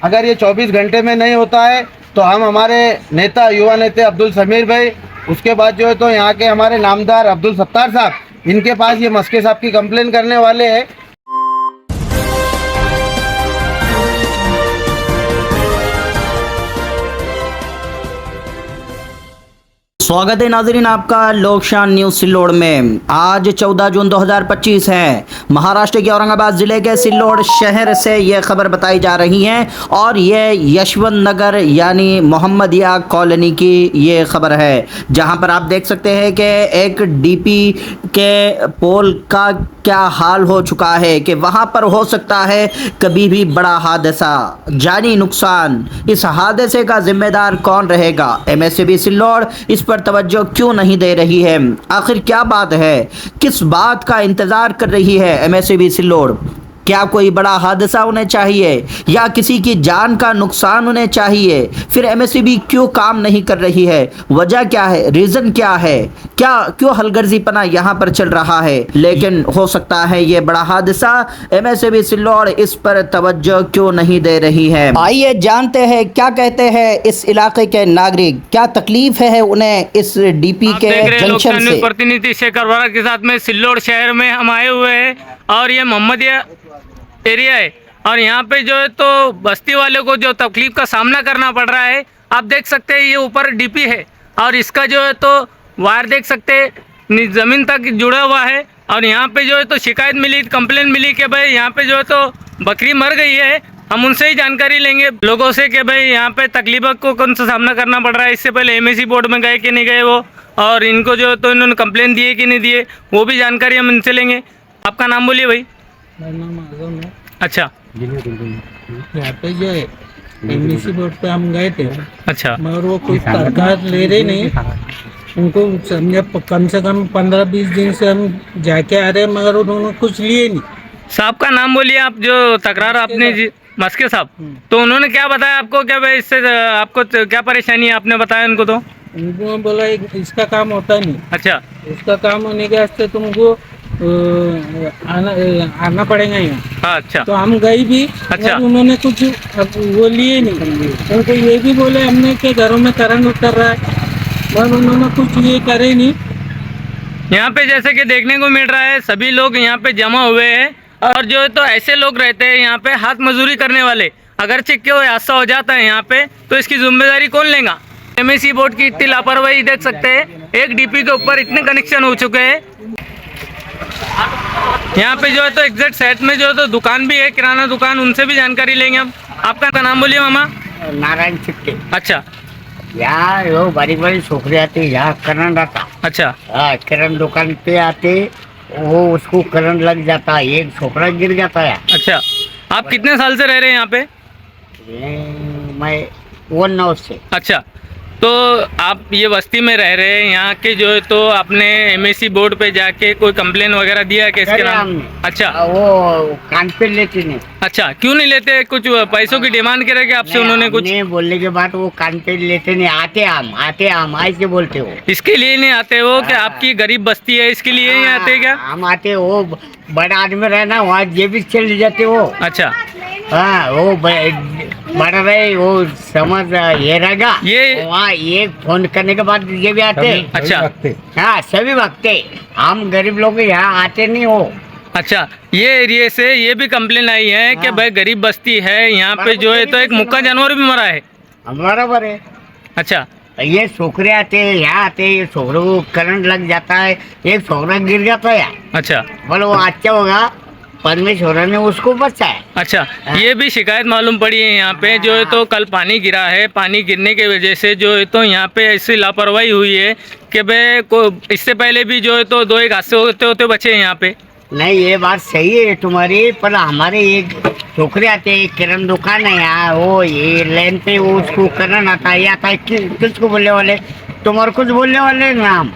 अगर ये 24 घंटे में नहीं होता है तो हम हमारे नेता युवा नेता अब्दुल समीर भाई, उसके बाद जो है तो यहाँ के हमारे नामदार अब्दुल सत्तार साहब, इनके पास ये मस्के साहब की कंप्लेन करने वाले हैं। स्वागत है नाजरीन आपका लोकशान न्यूज सिल्लोड़ में। आज 14 जून 2025 है। महाराष्ट्र के औरंगाबाद जिले के सिल्लोड़ शहर से ये खबर बताई जा रही है और ये यशवंत नगर यानी मोहम्मदिया कॉलोनी की ये खबर है, जहां पर आप देख सकते हैं कि एक डीपी के पोल का क्या हाल हो चुका है कि वहां पर हो सकता है कभी भी बड़ा हादसा, जानी नुकसान। इस हादसे का जिम्मेदार कौन रहेगा? एमएससीबी सिल्लोड़ इस पर तवज्जो क्यों नहीं दे रही है? आखिर क्या बात है? किस बात का इंतजार कर रही है एमएससीबी सिल्लोड़? क्या कोई बड़ा हादसा होने चाहिए या किसी की जान का नुकसान होने चाहिए? फिर एमएससीबी क्यों काम नहीं कर रही है? वजह क्या है? रीज़न क्या है? क्यों हलगर्जीपना यहाँ पर चल रहा है? लेकिन हो सकता है ये बड़ा हादसा। एमएससीबी सिल्लोड़ इस पर तवज्जो क्यों नहीं दे रही है? आइए जानते हैं क्या कहते हैं इस इलाके के नागरिक, क्या तकलीफ है उन्हें इस डीपी के जंक्शन से। प्रतिनिधि शेखर वरा के साथ में सिल्लोड़ शहर में हम आए हुए हैं और ये मोहम्मदिया एरिया है और यहाँ पे जो है तो बस्ती वालों को जो तकलीफ का सामना करना पड़ रहा है, आप देख सकते हैं ये ऊपर डीपी है और इसका जो है तो वायर देख सकते हैं ज़मीन तक जुड़ा हुआ है। और यहाँ पे जो है तो शिकायत मिली, कंप्लेन मिली कि भाई यहाँ पे जो है तो बकरी मर गई है। हम उनसे ही जानकारी लेंगे लोगों से कि भाई यहाँ पे तकलीफ को कौन सा सामना करना पड़ रहा है। इससे पहले एमएससी बोर्ड में गए कि नहीं गए वो, और इनको जो है तो इन्होंने कंप्लेन दिए कि नहीं दिए, वो भी जानकारी हम इनसे लेंगे। आपका नाम बोलिए भाई। मेरा नाम आजम है। अच्छा, यहाँ पे जो है एमएससी बोर्ड पे हम गए थे। अच्छा, मगर वो कोई सरकार ले रही नहीं उनको, समझे कम से कम 15-20 दिन से हम जाके आ रहे हैं मगर उन्होंने कुछ लिए नहीं। साहब का नाम बोलिए आप, जो तकरार आपने मस्के साहब, तो उन्होंने क्या बताया आपको? क्या भाई इससे आपको क्या परेशानी है? आपने बताया उनको? तो उनको बोला इसका काम होता नहीं। अच्छा, इसका काम होने के वास्ते तुमको आना पड़ेगा यहाँ। हाँ, अच्छा, तो हम गए भी। अच्छा, उन्होंने कुछ वो लिए नहीं। उनको ये भी बोले हमने कि घरों में करंट उतर रहा है, पर उन्होंने कुछ ये करे नहीं। यहाँ पे जैसे कि देखने को मिल रहा है सभी लोग यहाँ पे जमा हुए हैं और जो है तो ऐसे लोग रहते हैं यहाँ पे हाथ मजदूरी करने वाले। अगर चिक्के कोई हादसा हो जाता है यहाँ पे तो इसकी जिम्मेदारी कौन लेगा? एमएससी बोर्ड की इतनी लापरवाही देख सकते हैं। एक डीपी के ऊपर इतने कनेक्शन हो चुके हैं। यहाँ पे जो है तो एग्जैक्ट साइड में जो है तो दुकान भी है, किराना दुकान, उनसे भी जानकारी लेंगे हम। आपका नाम बोलिए मामा। नारायण चिट्टे। अच्छा, यहाँ वो बड़ी बड़ी छोकरी आती, यहाँ करंट आता। अच्छा, हाँ, करंट दुकान पे आते, वो उसको करंट लग जाता है, एक छोकरा गिर जाता है। अच्छा, आप कितने साल से रह रहे हैं यहाँ पे? मैं 19 से। अच्छा, तो आप ये बस्ती में रह रहे हैं, यहाँ के जो है तो आपने एमएससी बोर्ड पे जाके कोई कंप्लेन वगैरह दिया है इसके नाम? अच्छा, वो कान पे लेते नहीं। अच्छा, क्यों नहीं लेते? कुछ पैसों की डिमांड करेगी आपसे उन्होंने कुछ? नहीं, बोलने के बाद वो कान पे लेते नहीं। आते हम ऐसे बोलते हो। इसके लिए नहीं आते हो कि आपकी गरीब बस्ती है इसके लिए नहीं आते क्या? हम आते, वो बड़ा आदमी रहना वहाँ ये भी चले जाते हो। अच्छा, हाँ, वो बड़ा रहे, वो समझ ये रहेगा। ये वहाँ एक फोन करने के बाद ये भी आते। अच्छा, हाँ, सभी वक्त हम गरीब लोग यहाँ आते नहीं हो। अच्छा, ये एरिया से ये भी कंप्लेन आई है कि भाई गरीब बस्ती है, यहाँ पे जो है तो एक मुक्का जानवर भी मरा है। बराबर है। अच्छा, ये छोकरे आते हैं, यहाँ आते हैं, छोकरों को करंट लग जाता है, एक छोकरा गिर जाता है। अच्छा, बोलो वो अच्छा होगा, परमेश्वर ने उसको बचाया। अच्छा, ये भी शिकायत मालूम पड़ी है यहाँ पे जो है तो कल पानी गिरा है, पानी गिरने की वजह से जो है तो यहाँ पे ऐसी लापरवाही हुई है कि भाई को इससे पहले भी जो है तो 2-1 हादसे होते होते बचे हैं यहाँ पे। नहीं, ये बात सही है तुम्हारी, पर हमारे एक छोकरे आते हैं, किरण दुकान है यहाँ, वो ये लाइन पे वो उसको करंट आता है, आता है। किसको बोलने वाले? तुम्हारे कुछ बोलने वाले नाम?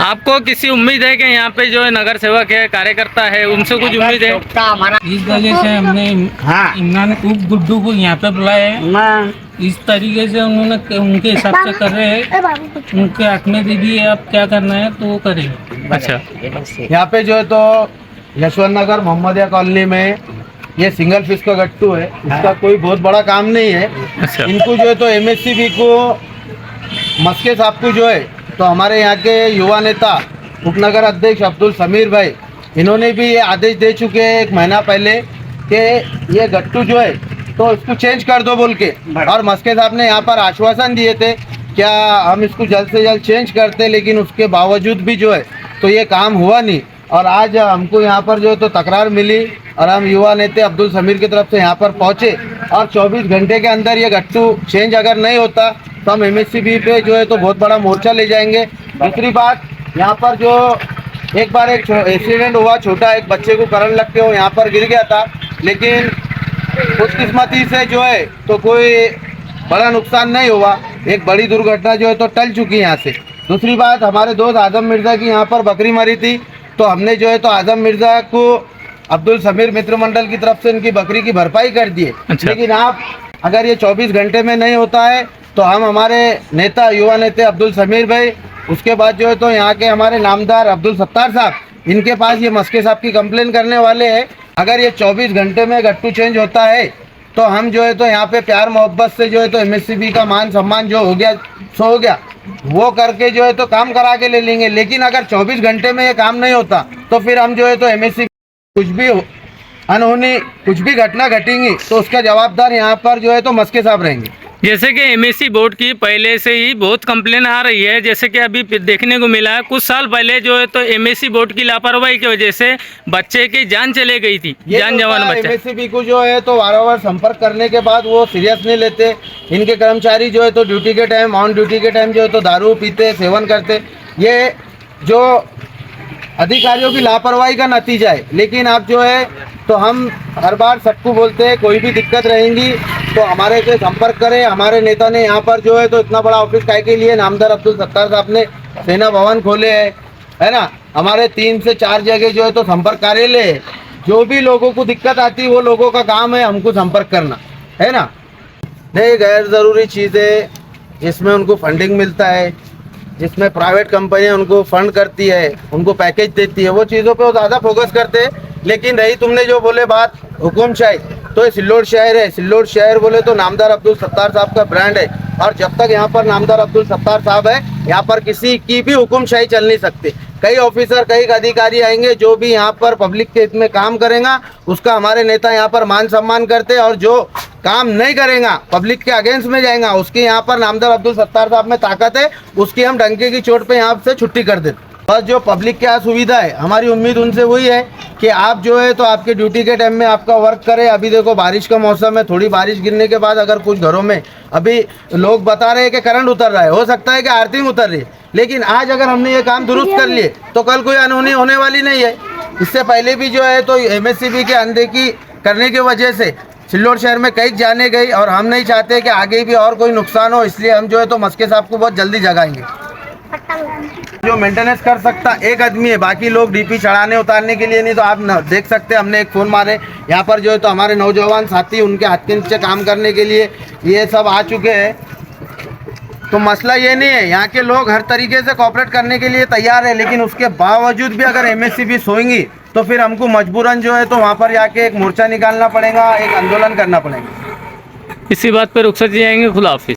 आपको किसी उम्मीद है कि यहाँ पे जो है नगर सेवक है, कार्यकर्ता है, उनसे कुछ उम्मीद है? हमारा इस वजह से हमने इमरान गुड्डू को यहाँ पे बुलाया है। इस तरीके से उन्होंने उनके हिसाब से कर रहे हैं, उनके हाथ में दे दिए, अब क्या करना है तो वो करेंगे। अच्छा, यहाँ पे जो है तो यशवंत नगर मोहम्मदिया कॉलोनी में ये सिंगल फिश का गट्टू है, इसका कोई बहुत बड़ा काम नहीं है। अच्छा। इनको जो है तो एमएससीबी को मस्के साहब को जो है तो हमारे यहाँ के युवा नेता उपनगर अध्यक्ष अब्दुल समीर भाई, इन्होंने भी ये आदेश दे चुके हैं 1 महीना पहले कि ये गट्टू जो है तो इसको चेंज कर दो बोल के। और मस्के साहब ने यहाँ पर आश्वासन दिए थे क्या हम इसको जल्द से जल्द चेंज करते, लेकिन उसके बावजूद भी जो है तो ये काम हुआ नहीं। और आज हमको यहाँ पर जो है तो तकरार मिली और हम युवा नेता अब्दुल समीर की तरफ से यहाँ पर पहुँचे और 24 घंटे के अंदर ये गट्टू चेंज अगर नहीं होता तो हम एमएससीबी पे जो है तो बहुत बड़ा मोर्चा ले जाएंगे। दूसरी बात, यहाँ पर जो एक बार एक एक्सीडेंट हुआ, छोटा एक बच्चे को करंट लग के वो यहाँ पर गिर गया था, लेकिन खुशकिस्मती से जो है तो कोई बड़ा नुकसान नहीं हुआ। एक बड़ी दुर्घटना जो है तो टल चुकी है यहाँ से। दूसरी बात, हमारे दोस्त आजम मिर्ज़ा की यहाँ पर बकरी मरी थी, तो हमने जो है तो आजम मिर्ज़ा को अब्दुल समीर मित्र मंडल की तरफ से इनकी बकरी की भरपाई कर दी है। अच्छा। लेकिन आप अगर ये 24 घंटे में नहीं होता है तो हम हमारे नेता युवा नेता अब्दुल समीर भाई, उसके बाद जो है तो यहाँ के हमारे नामदार अब्दुल सत्तार साहब, इनके पास ये मस्के साहब की कंप्लेन करने वाले हैं। अगर ये 24 घंटे में गट्टू चेंज होता है तो हम जो है तो यहाँ पे प्यार मोहब्बत से जो है तो एमएससीबी का मान सम्मान जो हो गया सो हो गया, वो करके जो है तो काम करा के ले लेंगे। लेकिन अगर 24 घंटे में ये काम नहीं होता तो फिर हम जो है तो एमएससीबी कुछ भी अनहोनी, कुछ भी घटना घटेंगी तो उसका जवाबदार यहाँ पर जो है तो मस्के साहब रहेंगे। जैसे कि एमएससी बोर्ड की पहले से ही बहुत कंप्लेन आ रही है, जैसे कि अभी देखने को मिला है कुछ साल पहले जो है तो एमएससी बोर्ड की लापरवाही की वजह से बच्चे की जान चले गई थी, जान जवान बच्चा। एमएससीबी को जो है तो वारंवार संपर्क करने के बाद वो सीरियस नहीं लेते। इनके कर्मचारी जो है तो ड्यूटी के टाइम, ऑन ड्यूटी के टाइम जो है तो दारू पीते, सेवन करते। ये जो अधिकारियों की लापरवाही का नतीजा है। लेकिन आप जो है तो हम हर बार सबको बोलते हैं कोई भी दिक्कत रहेंगी तो हमारे से संपर्क करें। हमारे नेता ने यहाँ पर जो है तो इतना बड़ा ऑफिस काय के लिए नामदार अब्दुल सत्तार साहब ने सेना भवन खोले है ना। हमारे 3 से 4 जगह जो है तो संपर्क कार्यालय है। जो भी लोगों को दिक्कत आती है वो लोगों का काम है हमको संपर्क करना, है ना। नहीं, गैर ज़रूरी चीज़ें जिसमें उनको फंडिंग मिलता है, जिसमें प्राइवेट कंपनियां उनको फंड करती है, उनको पैकेज देती है, वो चीज़ों पे वो ज़्यादा फोकस करते हैं। लेकिन रही तुमने जो बोले बात हुकुमशाही, तो ये सिल्लोड शहर है। सिल्लोड शहर बोले तो नामदार अब्दुल सत्तार साहब का ब्रांड है और जब तक यहाँ पर नामदार अब्दुल सत्तार साहब है यहाँ पर किसी की भी हुकुमशाही चल नहीं सकती। कई ऑफिसर, कई अधिकारी आएंगे जो भी यहाँ पर पब्लिक के हित में काम करेगा उसका हमारे नेता यहाँ पर मान सम्मान करते, और जो काम नहीं करेगा, पब्लिक के अगेंस्ट में जाएगा, उसकी यहाँ पर नामदार अब्दुल सत्तार साहब में ताकत है, उसकी हम डंके की चोट पे यहाँ से छुट्टी कर देते। बस जो पब्लिक के यहाँ सुविधा है, हमारी उम्मीद उनसे वही है कि आप जो है तो आपके ड्यूटी के टाइम में आपका वर्क करें। अभी देखो बारिश का मौसम है, थोड़ी बारिश गिरने के बाद अगर कुछ घरों में अभी लोग बता रहे हैं कि करंट उतर रहा है, हो सकता है कि आर्थिंग उतर रही है, लेकिन आज अगर हमने ये काम दुरुस्त कर लिए तो कल कोई अनहोनी होने वाली नहीं है। इससे पहले भी जो है तो एमएससीबी की अनदेखी करने की वजह से सिल्लोड शहर में कई जाने गई, और हम नहीं चाहते कि आगे भी और कोई नुकसान हो, इसलिए हम जो है तो मस्के साहब को बहुत जल्दी जगाएंगे। जो मेंटेनेंस कर सकता एक आदमी है, बाकी लोग डीपी चढ़ाने उतारने के लिए नहीं। तो आप देख सकते हैं हमने एक फ़ोन मारे यहाँ पर जो है तो हमारे नौजवान साथी उनके हाथ के नीचे काम करने के लिए ये सब आ चुके हैं। तो मसला ये नहीं है, यहाँ के लोग हर तरीके से कोऑपरेट करने के लिए तैयार है, लेकिन उसके बावजूद भी अगर एमएससीबी सोएंगी तो फिर हमको मजबूरन जो है तो वहाँ पर जाके एक मोर्चा निकालना पड़ेगा, एक आंदोलन करना पड़ेगा। इसी बात पर रुखसत जाएंगे। खुदा हाफिज।